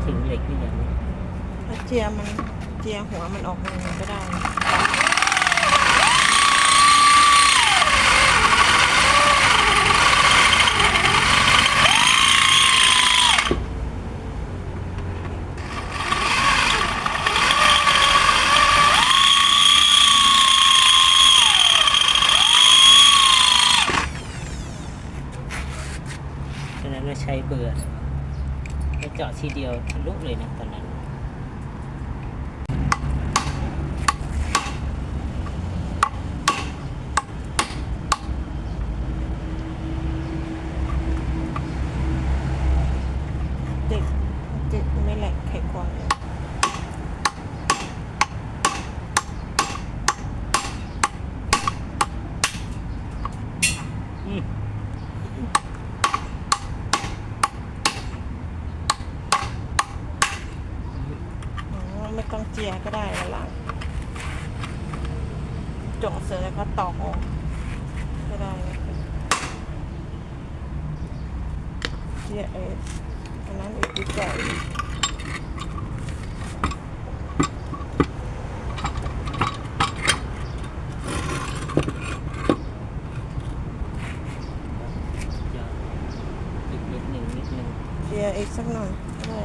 ถึงเหล็กหรือยังเนี่ย ถ้าเจียหัวมันออกมันก็ได้ตอนนั้นเราใช้เบื่อแล้วเจาะทีเดียวทะลุเลยนะตอนนั้นเด็กไม่แหลกไขควงเลยไม่ต้องเจียก็ได้แล้วล่ะเจาะเสร็จแล้วก็ตอกออกก็ได้เจียอันนั้นอีกดีกว่าอีกนิดหนึ่งเจียอีกสักหน่อยก็ได้